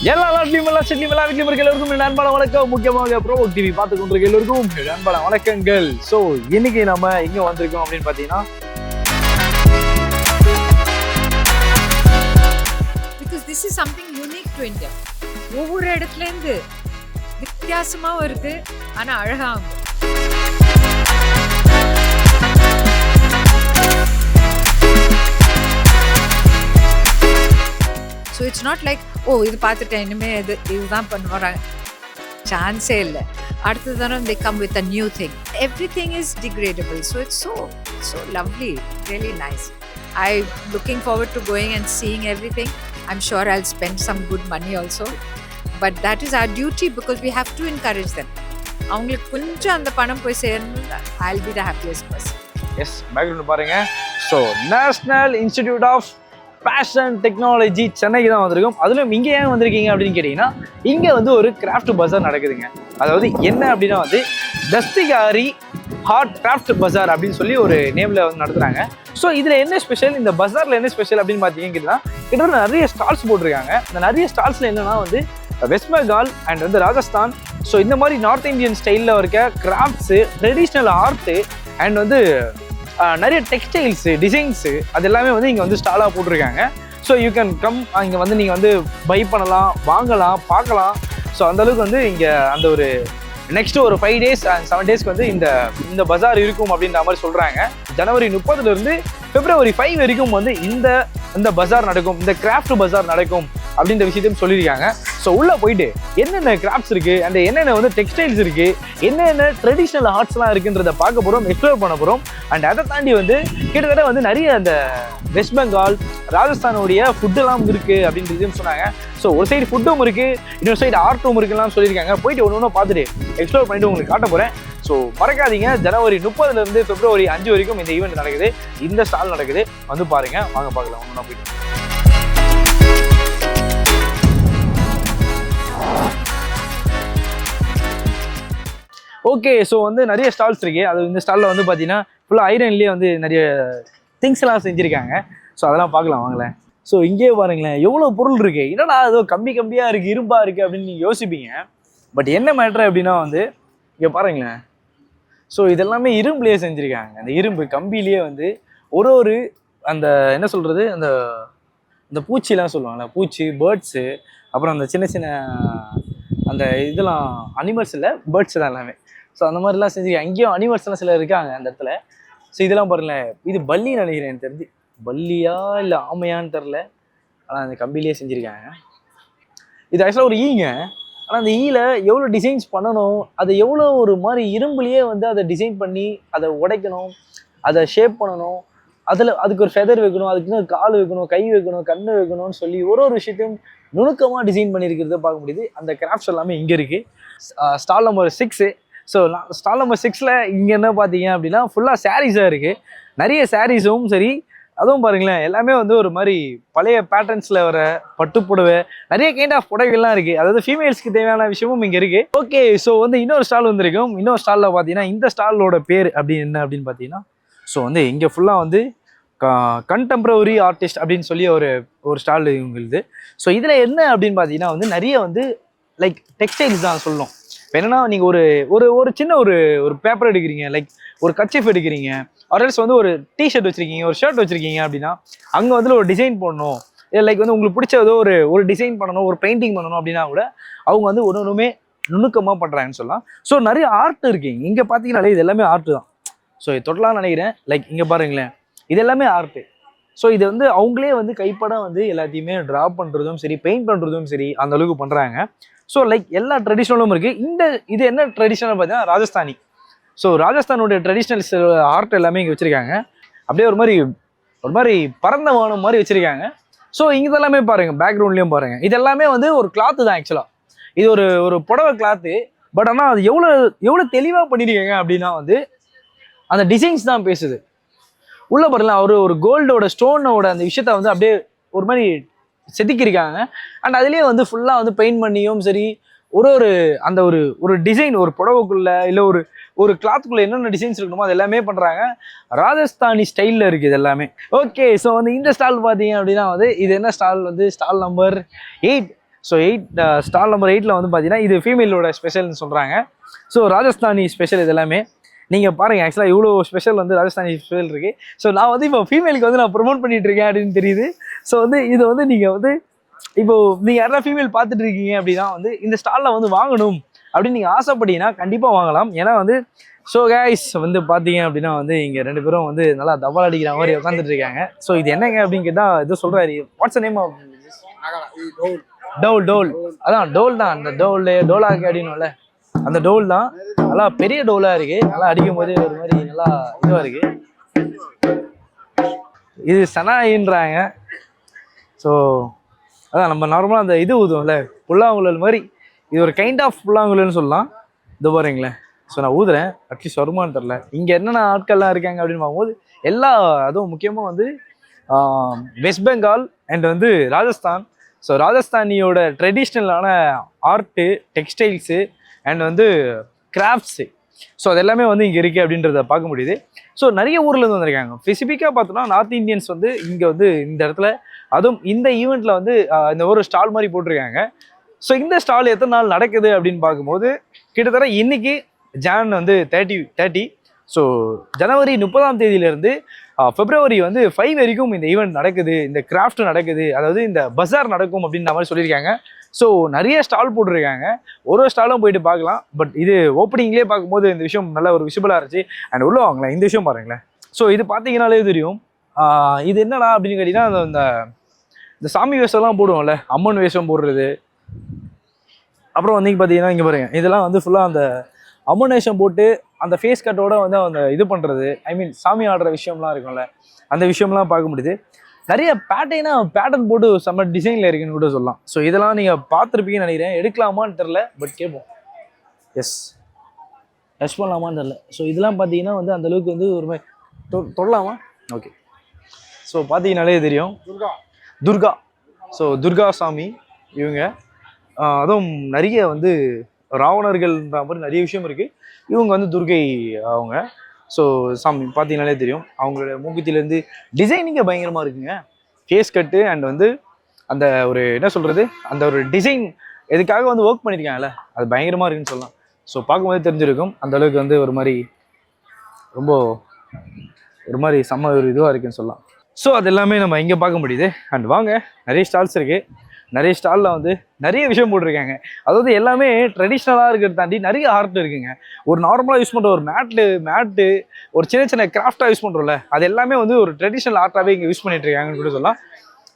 எல்லா நாட்டிலும் எல்லா செட்லையும் எல்லா வீட்லையும் இருக்க எல்லாருக்கும் நண்பன வணக்கம். முக்கியமாக ப்ரோ டிவி பார்த்து கொண்டிருக்க எல்லாருக்கும் நண்பன வணக்கங்கள். ஸோ இன்னைக்கு நம்ம எங்க வந்திருக்கோம் அப்படின்னு பார்த்தீங்கன்னா, because this is something unique to India. ஒவ்வொரு இடத்துல இருந்து வித்தியாசமாவும் இருக்கு, ஆனா அழகாகும். So it's not like இது பார்த்துட்டேன் இனிமே இதுதான் பண்ணுவாங்க, சான்ஸே இல்லை. அடுத்த தரம் they come with a new thing. Everything is degradable, so it's so lovely, really nice. I'm looking forward to going and seeing everything. I'm sure I'll spend some good money also, but that is our duty because we have to encourage them. அவங்களுக்கு கொஞ்சம் அந்த பணம் போய் சேரணும். I'll be the happiest person. Yes background பாருங்க. So national institute of fashion technology சென்னைக்கு தான் வந்திருக்கும். அதுவும் இங்கே ஏன் வந்திருக்கீங்க அப்படின்னு கேட்டிங்கன்னா, இங்கே வந்து ஒரு கிராஃப்ட் பஜார் நடக்குதுங்க. அதாவது என்ன அப்படின்னா வந்து தஸ்திகாரி ஹார்ட் கிராஃப்ட் பஜார் அப்படின்னு சொல்லி ஒரு நேமில் வந்து நடத்துகிறாங்க. ஸோ இதில் என்ன ஸ்பெஷல், இந்த பஜாரில் என்ன ஸ்பெஷல் அப்படின்னு பார்த்தீங்கன்னா, கிட்டத்தட்ட நிறைய ஸ்டால்ஸ் போட்டிருக்காங்க. இந்த நிறைய ஸ்டால்ஸில் என்னென்னா வந்து வெஸ்ட் பெங்கால் அண்ட் வந்து ராஜஸ்தான், ஸோ இந்த மாதிரி நார்த் இந்தியன் ஸ்டைலில் இருக்க கிராஃப்ட்ஸு, ட்ரெடிஷ்னல் ஆர்ட்டு அண்ட் வந்து நிறைய டெக்ஸ்டைல்ஸு, டிசைன்ஸு அது எல்லாமே வந்து இங்கே வந்து ஸ்டாலாக போட்டிருக்காங்க. ஸோ யூ கேன் கம், இங்கே வந்து நீங்கள் வந்து பை பண்ணலாம், வாங்கலாம், பார்க்கலாம். ஸோ அந்தளவுக்கு வந்து இங்கே அந்த ஒரு நெக்ஸ்ட்டு ஒரு 5 days அண்ட் 7 daysக்கு வந்து இந்த பஜார் இருக்கும் அப்படின்ற மாதிரி சொல்கிறாங்க. ஜனவரி 30 பிப்ரவரி 5 வரைக்கும் வந்து இந்த பஜார் நடக்கும், இந்த கிராஃப்ட் பஜார் நடக்கும் அப்படின்ற விஷயத்தையும் சொல்லியிருக்காங்க. ஸோ உள்ளே போயிட்டு என்னென்ன கிராஃப்ட்ஸ் இருக்குது அண்ட் என்னென்ன வந்து டெக்ஸ்டைல்ஸ் இருக்குது, என்னென்ன ட்ரெடிஷ்னல் ஆர்ட்ஸ்லாம் இருக்குன்றதை பார்க்க போகிறோம், எக்ஸ்ப்ளோர் பண்ண போகிறோம். அண்ட் அதை தாண்டி வந்து கிட்டத்தட்ட வந்து நிறைய அந்த வெஸ்ட் பெங்கால், ராஜஸ்தானுடைய ஃபுட்டெல்லாம் இருக்குது அப்படின்றதையும் சொன்னாங்க. ஸோ ஒரு சைடு ஃபுட்டும் இருக்குது, இன்னொரு சைடு ஆர்ட்டும் இருக்குலாம் சொல்லியிருக்காங்க. போயிட்டு ஒன்று பார்த்துட்டு எக்ஸ்ப்ளோர் பண்ணிட்டு உங்களுக்கு காட்ட போகிறேன். ஸோ மறக்காதீங்க, ஜனவரி 30 பிப்ரவரி 5 வரைக்கும் இந்த ஈவெண்ட் நடக்குது, இந்த ஸ்டால் நடக்குது. வந்து பாருங்க, வாங்க பார்க்கலாம். ஒன்றா போயிட்டு ஓகே. ஸோ வந்து நிறைய ஸ்டால்ஸ் இருக்கு. அது இந்த ஸ்டாலில் வந்து பார்த்தீங்கன்னா ஃபுல்லாக ஐரன்லேயே வந்து நிறைய திங்ஸ் எல்லாம் செஞ்சுருக்காங்க. ஸோ அதெல்லாம் பார்க்கலாம் வாங்களேன். ஸோ இங்கேயே பாருங்களேன் எவ்வளோ பொருள் இருக்கு. என்னடா ஏதோ கம்மியாக இருக்குது, இரும்பாக இருக்குது அப்படின்னு நீங்கள் யோசிப்பீங்க. பட் என்ன மேட்ரு அப்படின்னா வந்து இங்கே பாருங்களேன். ஸோ இதெல்லாமே இரும்புலேயே செஞ்சுருக்காங்க. அந்த இரும்பு கம்பிலேயே வந்து ஒரு அந்த என்ன சொல்கிறது, அந்த பூச்சிலாம் சொல்லுவாங்கள்ல, பூச்சி, பேர்ட்ஸு, அப்புறம் அந்த சின்ன சின்ன அந்த இதெல்லாம் அனிமல்ஸ் இல்லை, பேர்ட்ஸ் தான் எல்லாமே. ஸோ அந்த மாதிரிலாம் செஞ்சுருக்காங்க. அங்கேயும் அனிமல்ஸ்லாம் சில இருக்காங்க அந்த இடத்துல. ஸோ இதெல்லாம் பாருங்களேன், இது பல்லின்னு நினைக்கிறேன், எனக்கு தெரிஞ்சு பல்லியா இல்லை ஆமையான்னு தெரில. ஆனால் அந்த கம்பிலேயே செஞ்சுருக்காங்க. இது ஆக்சுவலாக ஒரு ஈங்க. ஆனால் அந்த ஈல எவ்வளோ டிசைன்ஸ் பண்ணணும், அதை எவ்வளோ ஒரு மாதிரி இரும்புலேயே வந்து அதை டிசைன் பண்ணி அதை உடைக்கணும், அதை ஷேப் பண்ணணும், அதுக்கு ஒரு ஃபெதர் வைக்கணும், அதுக்கு கால் வைக்கணும், கை வைக்கணும், கண்ணு வைக்கணும்னு சொல்லி ஒரு விஷயத்தையும் நுணுக்கமாக டிசைன் பண்ணியிருக்கிறத பார்க்க முடியுது. அந்த கிராஃப்ட்ஸ் எல்லாமே இங்கே இருக்குது. Stall number 6. So stall number 6ல் இங்கே என்ன பார்த்தீங்க அப்படின்னா ஃபுல்லாக சாரீஸாக இருக்குது. நிறைய சாரீஸும் சரி, அதுவும் பாருங்களேன் எல்லாமே வந்து ஒரு மாதிரி பழைய பேட்டர்ன்ஸில் வர பட்டுப்புடவை, நிறைய கைண்ட் ஆஃப் புடவைகள்லாம் இருக்குது. அதாவது ஃபீமேல்ஸ்க்கு தேவையான விஷயமும் இங்கே இருக்குது. ஓகே. ஸோ வந்து இன்னொரு ஸ்டால் வந்திருக்கும். இன்னொரு ஸ்டாலில் பார்த்தீங்கன்னா இந்த ஸ்டாலோட பேர் என்ன அப்படின்னு பார்த்தீங்கன்னா, ஸோ வந்து இங்கே ஃபுல்லாக வந்து கண்டெம்பரரி ஆர்டிஸ்ட் அப்படின்னு சொல்லி ஒரு ஸ்டால் இவங்களுது. ஸோ இதில் என்ன அப்படின்னு பார்த்தீங்கன்னா வந்து நிறைய வந்து லைக் டெக்ஸ்டைல்ஸ் தான் சொல்லணும். இப்போ என்னன்னா, நீங்கள் ஒரு சின்ன ஒரு பேப்பர் எடுக்கிறீங்க, லைக் ஒரு கர்ச்சீஃப் எடுக்கிறீங்க, ஆர்எல்ஸ் வந்து ஒரு டிஷர்ட் வச்சுருக்கீங்க, ஒரு ஷர்ட் வச்சுருக்கீங்க அப்படின்னா அங்கே வந்து ஒரு டிசைன் போடணும், இல்லை லைக் வந்து உங்களுக்கு பிடிச்சதோ ஒரு டிசைன் பண்ணணும், ஒரு பெயிண்டிங் பண்ணணும் அப்படின்னா கூட அவங்க வந்து ஒன்றுமே நுணுக்கமாக பண்ணுறாங்கன்னு சொல்லலாம். ஸோ நிறைய ஆர்ட் இருக்குங்க இங்கே பார்த்தீங்கன்னாலே, இது எல்லாமே ஆர்ட் தான். ஸோ இது தொடலாம்னு நினைக்கிறேன். லைக் இங்கே பாருங்களேன், இது எல்லாமே ஆர்ட்டு. ஸோ இது வந்து அவங்களே வந்து கைப்படம் வந்து எல்லாத்தையுமே ட்ரா பண்ணுறதும் சரி, பெயிண்ட் பண்ணுறதும் சரி, அந்த அளவுக்கு பண்ணுறாங்க. ஸோ லைக் எல்லா ட்ரெடிஷ்னலும் இருக்குது. இது என்ன ட்ரெடிஷ்னல் பார்த்தீங்கன்னா ராஜஸ்தானி. ஸோ ராஜஸ்தானுடைய ட்ரெடிஷ்னல்ஸ் ஆர்ட் எல்லாமே இங்கே வச்சுருக்காங்க. அப்படியே ஒரு மாதிரி பரந்த வானம் மாதிரி வச்சுருக்காங்க. ஸோ இங்கே எல்லாமே பாருங்கள், பேக்ரவுண்ட்லேயும் பாருங்கள், இது எல்லாமே வந்து ஒரு கிளாத்து தான். ஆக்சுவலாக இது ஒரு புடவை கிளாத்து. பட் ஆனால் அது எவ்வளோ தெளிவாக பண்ணியிருக்காங்க அப்படின்னா வந்து அந்த டிசைன்ஸ் தான் பேசுது. உள்ள பாருங்களா, ஒரு கோல்டோட ஸ்டோனோட அந்த விஷயத்த வந்து அப்படியே ஒரு மாதிரி செதுக்கியிருக்காங்க. அண்ட் அதுலேயே வந்து ஃபுல்லாக வந்து பெயிண்ட் பண்ணியும் சரி, அந்த ஒரு டிசைன், ஒரு புடவைக்குள்ள இல்லை ஒரு கிளாத்துக்குள்ள என்னென்ன டிசைன்ஸ் இருக்கணுமோ அது எல்லாமே பண்ணுறாங்க. ராஜஸ்தானி ஸ்டைலில் இருக்குது இது எல்லாமே. ஓகே. ஸோ வந்து இந்த ஸ்டால் பார்த்தீங்க அப்படின்னா வந்து இது என்ன ஸ்டால் வந்து stall number 8. So stall number 8ல் வந்து பார்த்தீங்கன்னா இது ஃபீமேலோட ஸ்பெஷல்னு சொல்கிறாங்க. ஸோ ராஜஸ்தானி ஸ்பெஷல் இது எல்லாமே நீங்கள் பாருங்கள். ஆக்சுவலாக இவ்வளோ ஸ்பெஷல் வந்து ராஜஸ்தானி ஸ்பெஷல் இருக்குது. ஸோ நான் வந்து இப்போ ஃபீமேலுக்கு வந்து நான் ப்ரொமோட் பண்ணிட்டு இருக்கேன் அப்படின்னு தெரியுது. ஸோ வந்து இது வந்து நீங்கள் வந்து இப்போ நீங்கள் யாராவது ஃபீமேல் பார்த்துட்டு இருக்கீங்க அப்படின்னா வந்து இந்த ஸ்டாலில் வந்து வாங்கணும் அப்படின்னு நீங்கள் ஆசைப்பட்டீங்கன்னா கண்டிப்பாக வாங்கலாம். ஏன்னா வந்து ஸோ கைஸ் வந்து பார்த்தீங்க அப்படின்னா வந்து இங்கே 2 பேரும் வந்து நல்லா தபால் அடிக்கிற மாதிரி உட்காந்துட்டு இருக்காங்க. ஸோ இது என்னங்க அப்படின்னு கேட்டால் இது சொல்கிறாரு. What's name of doll. அதான் டோல் தான். அந்த டோலாக்கு அப்படின்னும்ல அந்த டோல் தான். நல்லா பெரிய டோலாக இருக்கு. நல்லா அடிக்கும் போது ஒரு மாதிரி நல்லா இதுவாக இருக்கு. இது சனாயின்றாங்க. ஸோ அதான் நம்ம நார்மலாக அந்த இது ஊதுவோம்ல புல்லாங்குழல் மாதிரி இது ஒரு கைண்ட் ஆஃப் புல்லாங்குழல்னு சொல்லலாம். இது பாருங்களேன். ஸோ நான் ஊதுறேன். அட்லீஸ்ட் வருமானு தெரில. இங்கே என்னென்ன ஆட்கள்லாம் இருக்காங்க அப்படின்னு பார்க்கும்போது எல்லா அதுவும் முக்கியமாக வந்து வெஸ்ட் பெங்கால் அண்ட் வந்து ராஜஸ்தான். ஸோ ராஜஸ்தானியோட ட்ரெடிஷ்னலான ஆர்ட்டு, டெக்ஸ்டைல்ஸு அண்ட் வந்து கிராஃப்ட்ஸு, ஸோ அது எல்லாமே வந்து இங்கே இருக்குது அப்படின்றத பார்க்க முடியுது. ஸோ நிறைய ஊர்லேருந்து வந்திருக்காங்க. ஸ்பெசிஃபிக்காக பார்த்தோன்னா நார்த் இந்தியன்ஸ் வந்து இங்கே வந்து இந்த இடத்துல அதுவும் இந்த ஈவெண்ட்டில் வந்து இந்த ஒரு ஸ்டால் மாதிரி போட்டிருக்காங்க. ஸோ இந்த ஸ்டால் எத்தனை நாள் நடக்குது அப்படின்னு பார்க்கும்போது கிட்டத்தட்ட இன்னைக்கு ஜான் வந்து 30. ஸோ ஜனவரி 30ஆம் தேதியிலேருந்து பிப்ரவரி வந்து 5 வரைக்கும் இந்த ஈவெண்ட் நடக்குது. இந்த கிராஃப்ட் நடக்குது. அதாவது இந்த பஜார் நடக்கும் அப்படின்ற மாதிரி சொல்லியிருக்காங்க. ஸோ நிறைய ஸ்டால் போட்டிருக்காங்க. ஒரு ஸ்டாலும் போயிட்டு பார்க்கலாம். பட் இது ஓப்பனிங்லேயே பார்க்கும்போது இந்த விஷயம் நல்ல ஒரு விசிபிளாக இருந்துச்சு. அண்ட் உள்ள வாங்களேன். இந்த விஷயம் பாருங்களேன். ஸோ இது பார்த்தீங்கன்னாலே தெரியும். இது என்னடா அப்படின்னு கேட்டிங்கன்னா இந்த சாமி வேஷம்லாம் போடுவோம்ல, அம்மன் வேஷம் போடுறது. அப்புறம் வந்து பார்த்தீங்கன்னா இங்கே பாருங்க, இதெல்லாம் வந்து ஃபுல்லாக அந்த அம்மன் வேஷம் போட்டு அந்த ஃபேஸ் கட்டோட வந்து அந்த இது பண்ணுறது, ஐ மீன் சாமி ஆடுற விஷயம்லாம் இருக்கும்ல, அந்த விஷயம்லாம் பார்க்க முடியுது. நிறைய பேட்டர்ன் போட்டு செம்ம டிசைனில் இருக்குன்னு கூட சொல்லலாம். ஸோ இதெல்லாம் நீங்கள் பார்த்துருப்பீங்கன்னு நினைக்கிறேன். எடுக்கலாமான்னு தெரில, பட் கேட்போம். எஸ் பண்ணலாமான்னு தெரில. ஸோ இதெல்லாம் பார்த்தீங்கன்னா வந்து அந்தளவுக்கு வந்து ஒரு மாதிரி தொடலாமா? ஓகே. ஸோ பார்த்தீங்கன்னாலே தெரியும் துர்கா. ஸோ துர்கா சாமி இவங்க. அதுவும் நிறைய வந்து ராவணர்கள்ன்ற மாதிரி நிறைய விஷயம் இருக்குது. இவங்க வந்து துர்கை அவங்க. ஸோ சாமி பார்த்தீங்கன்னாலே தெரியும். அவங்களோட மூக்குத்திலேருந்து டிசைனிங்கே பயங்கரமாக இருக்குங்க. ஃபேஸ் கட்டு அண்ட் வந்து அந்த ஒரு என்ன சொல்கிறது, அந்த ஒரு டிசைன் எதுக்காக வந்து ஒர்க் பண்ணியிருக்காங்கல்ல, அது பயங்கரமாக இருக்குன்னு சொல்லலாம். ஸோ பார்க்கும்போதே தெரிஞ்சிருக்கும் அந்த அளவுக்கு வந்து ஒரு மாதிரி ரொம்ப ஒரு மாதிரி செம்ம ஒரு இதுவாக இருக்குன்னு சொல்லலாம். ஸோ அது எல்லாமே நம்ம இங்கே பார்க்க முடியுது. அண்ட் வாங்க, நிறைய ஸ்டால்ஸ் இருக்குது. நிறைய ஸ்டாலில் வந்து நிறைய விஷயம் போட்டிருக்காங்க. அதாவது எல்லாமே ட்ரெடிஷ்னலாக இருக்கிறத தாண்டி நிறைய ஆர்ட் இருக்குங்க. ஒரு நார்மலாக யூஸ் பண்ணுற ஒரு மேட்டு ஒரு சின்ன கிராஃப்டாக யூஸ் பண்ணுறோம்ல, அது எல்லாமே வந்து ஒரு ட்ரெடிஷ்னல் ஆர்ட்டாகவே இங்கே யூஸ் பண்ணிட்டு இருக்காங்கன்னு கூட சொல்லலாம்.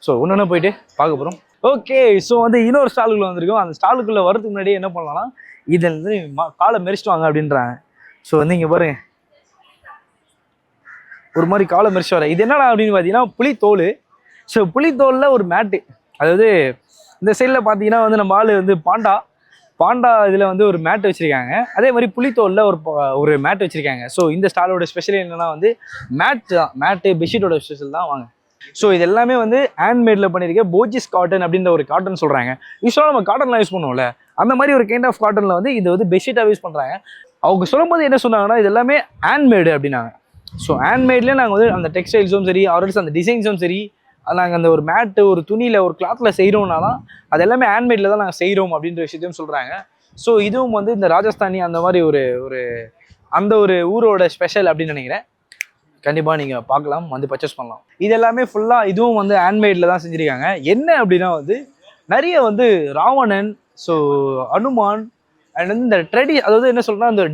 ஸோ ஒன்று போயிட்டு பார்க்க போகிறோம். ஓகே. ஸோ வந்து இன்னொரு ஸ்டாலுக்குள்ளே வந்திருக்கோம். அந்த ஸ்டாலுக்குள்ளே வரதுக்கு முன்னாடியே என்ன பண்ணலாம்னா இதில் வந்து காலை மெரிச்சிட்டு வாங்க அப்படின்றாங்க. ஸோ வந்து இங்கே பாருங்க, ஒரு மாதிரி காலை மெரிச்சு வர. இது என்னடா அப்படின்னு பார்த்தீங்கன்னா புலித்தோல். ஸோ புலித்தோலில் ஒரு மேட்டு. அதாவது இந்த சைடில் பார்த்தீங்கன்னா வந்து நம்ம ஆள் வந்து பாண்டா இதில் வந்து ஒரு மேட் வச்சுருக்காங்க. அதே மாதிரி புலித்தோலில் ஒரு மேட் வச்சுருக்காங்க. ஸோ இந்த ஸ்டாலோட ஸ்பெஷல் என்னென்னா வந்து மேட்டு பெட்ஷீட்டோட ஸ்பெஷல் தான். வாங்க. ஸோ இது எல்லாமே வந்து ஹேண்ட்மேடில் பண்ணியிருக்க போஜிஸ் காட்டன் அப்படின்ற ஒரு காட்டன் சொல்கிறாங்க. யூஸ்வலாக நம்ம காட்டன்லாம் யூஸ் பண்ணுவோம்ல, அந்த மாதிரி ஒரு கைண்ட் ஆஃப் காட்டனில் வந்து இது வந்து பெட்ஷீட்டாக யூஸ் பண்ணுறாங்க. அவங்க சொல்லும்போது என்ன சொன்னாங்கன்னா இது எல்லாமே ஹேண்ட்மேடு அப்படின்னாங்க. ஸோ ஹேண்ட்மேட்லேயே நாங்கள் வந்து அந்த டெக்ஸ்டைல்ஸும் சரி, ஆர்டர்ஸ் அந்த டிசைன்ஸும் சரி, நாங்கள் அந்த ஒரு மேட்டு ஒரு துணியில் ஒரு கிளாத்தில் செய்கிறோம்னாலாம் அது எல்லாமே ஹேண்ட்மேடில் தான் நாங்கள் செய்கிறோம் அப்படின்ற விஷயத்தையும் சொல்கிறாங்க. ஸோ இதுவும் வந்து இந்த ராஜஸ்தானி அந்த மாதிரி அந்த ஒரு ஊரோட ஸ்பெஷல் அப்படின்னு நினைக்கிறேன். கண்டிப்பாக நீங்கள் பார்க்கலாம், வந்து பர்ச்சேஸ் பண்ணலாம். இது எல்லாமே ஃபுல்லாக இதுவும் வந்து ஹேண்ட்மேடில் தான் செஞ்சுருக்காங்க. என்ன அப்படின்னா வந்து நிறைய வந்து ராவணன், ஸோ அனுமான் அண்ட் வந்து இந்த அதாவது என்ன சொல்கிறேன்னா அந்த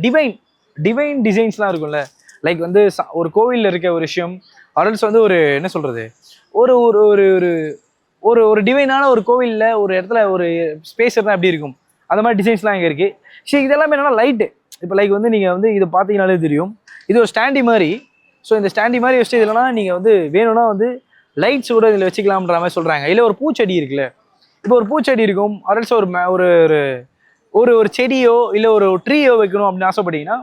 டிவைன் டிசைன்ஸ்லாம் இருக்கும்ல, லைக் வந்து ஒரு கோவிலில் இருக்க ஒரு விஷயம், அரல்ஸ் வந்து ஒரு என்ன சொல்கிறது, ஒரு ஒரு ஒரு ஒரு ஒரு டிவைனான ஒரு கோவிலில் ஒரு இடத்துல ஒரு ஸ்பேஸ் இருந்தால் எப்படி இருக்கும், அந்த மாதிரி டிசைன்ஸ்லாம் இங்கே இருக்குது. சரி, இதெல்லாமே என்னன்னா லைட்டு. இப்போ லைக் வந்து நீங்கள் வந்து இது பார்த்தீங்கன்னாலே தெரியும், இது ஒரு ஸ்டாண்டி மாதிரி. ஸோ இந்த ஸ்டாண்டி மாதிரி வச்சுட்டு இல்லைனா நீங்கள் வந்து வேணும்னா வந்து லைட்ஸ் கூட இதில் வச்சுக்கலாம்ன்ற மாதிரி சொல்கிறாங்க. இல்லை ஒரு பூச்செடி இருக்குல்ல, இப்போ ஒரு பூச்செடி இருக்கும், அரல்ஸ் ஒரு ஒரு செடியோ இல்லை ஒரு ட்ரீயோ வைக்கணும் அப்படின்னு ஆசைப்பட்டீங்கன்னா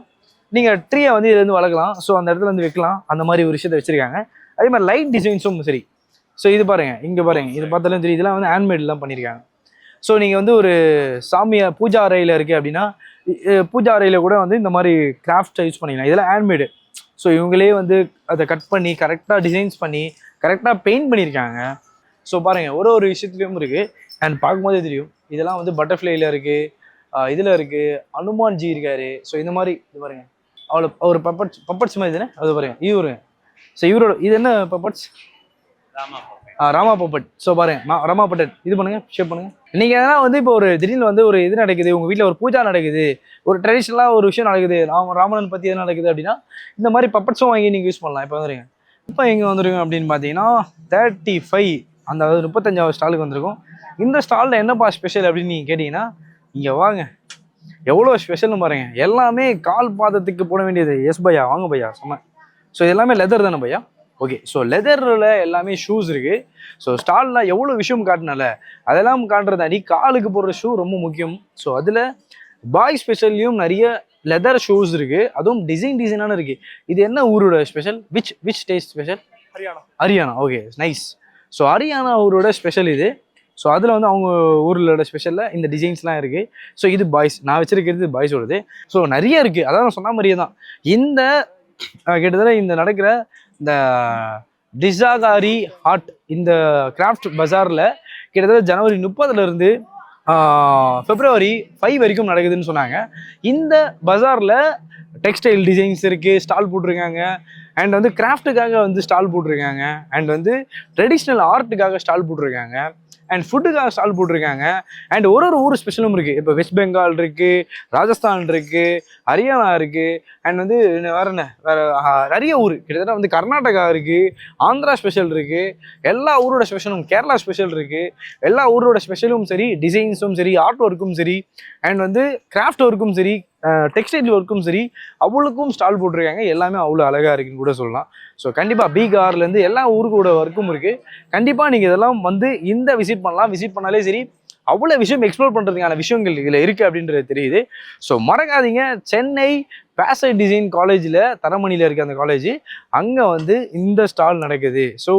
நீங்கள் ட்ரீயை வந்து இதுலேருந்து வளர்க்கலாம். ஸோ அந்த இடத்துல வந்து வைக்கலாம். அந்த மாதிரி ஒரு விஷயத்தை வச்சுருக்காங்க. அதே மாதிரி லைட் டிசைன்ஸும் சரி. ஸோ இது பாருங்கள், இங்கே பாருங்கள், இது பார்த்தாலும் தெரியும், இதெல்லாம் வந்து ஹேண்ட்மேட்லாம் பண்ணியிருக்காங்க. ஸோ நீங்கள் வந்து ஒரு சாமியை பூஜா அறையில் இருக்குது அப்படின்னா பூஜா அறையில் கூட வந்து இந்த மாதிரி கிராஃப்ட்ஸை யூஸ் பண்ணிக்கலாம். இதெல்லாம் ஹேண்ட்மேடு. ஸோ இவங்களே வந்து அதை கட் பண்ணி கரெக்டாக டிசைன்ஸ் பண்ணி கரெக்டாக பெயிண்ட் பண்ணியிருக்காங்க. ஸோ பாருங்கள், ஒரு விஷயத்துலையும் இருக்குது. அண்ட் பார்க்கும்போதே தெரியும் இதெல்லாம் வந்து பட்டர்ஃப்ளைல இருக்குது, இதில் இருக்குது, அனுமான்ஜி இருக்காரு. ஸோ இந்த மாதிரி இது பாருங்க, அவர் பப்பட்ஸ் மாதிரி தானே அது பாருங்க. இவருங்க, ஸோ இவரோட இது என்ன பப்பட்ஸ்? ராமா பப்பட். ஸோ பாருங்க, ராமா பட்டட் இது பண்ணுங்க, ஷேப் பண்ணுங்க. நீங்கள் எதனா வந்து இப்போ ஒரு திடீர்னு வந்து ஒரு இது நடக்குது, உங்கள் வீட்டில் ஒரு பூஜா நடக்குது, ஒரு ட்ரெடிஷ்னலாக ஒரு விஷயம் நடக்குது, ராமனன் பற்றி எது நடக்குது அப்படின்னா இந்த மாதிரி பப்பட்ஸும் வாங்கி நீங்கள் யூஸ் பண்ணலாம். இப்போ வந்துருங்க, இப்போ எங்கே வந்துருங்க அப்படின்னு பார்த்தீங்கன்னா 35, அந்த 35வது ஸ்டாலுக்கு வந்திருக்கும். இந்த ஸ்டாலில் என்னப்பா ஸ்பெஷல் அப்படின்னு நீங்கள் கேட்டிங்கன்னா இங்கே வாங்க, எவ்வளோ ஸ்பெஷல்னு பாருங்க. எல்லாமே கால் பாதத்துக்கு போட வேண்டியது. எஸ் பையா, வாங்க பையா, செம்ம. ஸோ எல்லாமே லெதர் தானே பையா? ஓகே, ஸோ லெதரில் எல்லாமே ஷூஸ் இருக்குது. ஸோ ஸ்டாலில் எவ்வளோ விஷயம் காட்டினால அதெல்லாம் காட்டுறதாண்டி காலுக்கு போடுற ஷூ ரொம்ப முக்கியம். ஸோ அதில் பாய் ஸ்பெஷல்லையும் நிறைய லெதர் ஷூஸ் இருக்குது, அதுவும் டிசைனான இருக்குது. இது என்ன ஊரோட special? Which state special? Haryana. Okay, nice. So Haryana ஊரோட ஸ்பெஷல் இது. ஸோ அதில் வந்து அவங்க ஊரிலோட ஸ்பெஷலில் இந்த டிசைன்ஸ்லாம் இருக்குது. ஸோ இது பாய்ஸ், நான் வச்சுருக்கிறது பாய்ஸோடது. ஸோ நிறைய இருக்குது, அதான் நான் சொன்ன மாதிரியே தான். இந்த கிட்டத்தட்ட இந்த நடக்கிற இந்த டிசாகாரி ஹாட் இந்த கிராஃப்ட் பஜாரில் கிட்டத்தட்ட ஜனவரி 30 February 5 வரைக்கும் நடக்குதுன்னு சொன்னாங்க. இந்த பஜாரில் டெக்ஸ்டைல் டிசைன்ஸ் இருக்குது, ஸ்டால் போட்டிருக்காங்க. அண்ட் வந்து கிராஃப்ட்டுக்காக வந்து ஸ்டால் போட்டிருக்காங்க. அண்ட் வந்து ட்ரெடிஷ்னல் ஆர்ட்டுக்காக ஸ்டால் போட்டிருக்காங்க. அண்ட் ஃபுட்டுக்காக ஸ்டால் போட்டிருக்காங்க. அண்ட் ஒரு ஊர் ஸ்பெஷலும் இருக்குது. இப்போ வெஸ்ட் பெங்கால் இருக்குது, ராஜஸ்தான் இருக்குது, ஹரியானா இருக்குது. அண்ட் வந்து வேறு என்ன நிறைய ஊர், கிட்டத்தட்ட வந்து கர்நாடகா இருக்குது, ஆந்திரா ஸ்பெஷல் இருக்குது, எல்லா ஊரோட ஸ்பெஷலும், கேரளா ஸ்பெஷல் இருக்குது. எல்லா ஊரோட ஸ்பெஷலும் சரி, டிசைன்ஸும் சரி, ஆர்ட் ஒர்க்கும் சரி, அண்ட் வந்து கிராஃப்ட் ஒர்க்கும் சரி, டெக்ஸ்டைல் ஒர்க்கும் சரி, அவ்வளோக்கும் ஸ்டால் போட்டிருக்காங்க. எல்லாமே அவ்வளோ அழகாக இருக்குன்னு கூட சொல்லலாம். ஸோ கண்டிப்பாக பீகார்லேருந்து எல்லா ஊருக்கோட ஒர்க்கும் இருக்குது. கண்டிப்பாக நீங்கள் இதெல்லாம் வந்து இந்த விசிட் பண்ணலாம். விசிட் பண்ணாலே சரி, அவ்வளோ விஷயம் எக்ஸ்ப்ளோர் பண்ணுறதுக்கான விஷயங்கள் இதில் இருக்குது அப்படின்றது தெரியுது. ஸோ மறக்காதீங்க, சென்னை பேசட் டிசைன் காலேஜில் தரமணியில் இருக்க அந்த காலேஜ், அங்கே வந்து இந்த ஸ்டால் நடக்குது. ஸோ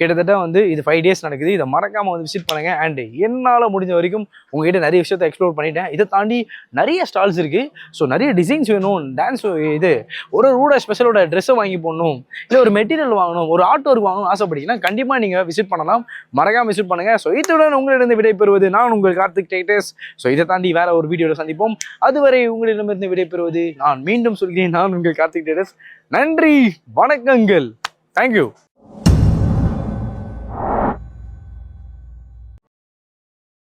கிட்டத்தட்ட வந்து இது 5 days நடக்குது. இதை மறக்காமல் வந்து விசிட் பண்ணுங்கள். அண்ட் என்னால் முடிஞ்ச வரைக்கும் உங்ககிட்ட நிறைய விஷயத்தை எக்ஸ்ப்ளோர் பண்ணிட்டேன். இதை தாண்டி நிறைய ஸ்டால்ஸ் இருக்குது. ஸோ நிறைய டிசைன்ஸ் வேணும், டான்ஸ் இது ஒரு ஊட ஸ்பெஷலோட ட்ரெஸ்ஸை வாங்கி போடணும், இல்லை ஒரு மெட்டீரியல் வாங்கணும், ஒரு ஆர்ட் ஒர்க் வாங்கணும் ஆசைப்பட்டீங்கன்னா கண்டிப்பாக நீங்கள் விசிட் பண்ணலாம். மறக்காமல் விசிட் பண்ணுங்கள். ஸோ இத்துடன் உங்களிடம் விடைபெறுவது நான் உங்கள் கார்த்திக் டைட்டஸ். ஸோ இதை தாண்டி வேற ஒரு வீடியோவில் சந்திப்போம். அதுவரை உங்களிடமிருந்து விடைபெறுவது நான் மீண்டும் சொல்கிறேன், நான் உங்கள் கார்த்திக் டைட்டஸ். நன்றி, வணக்கங்கள், தேங்க்யூ.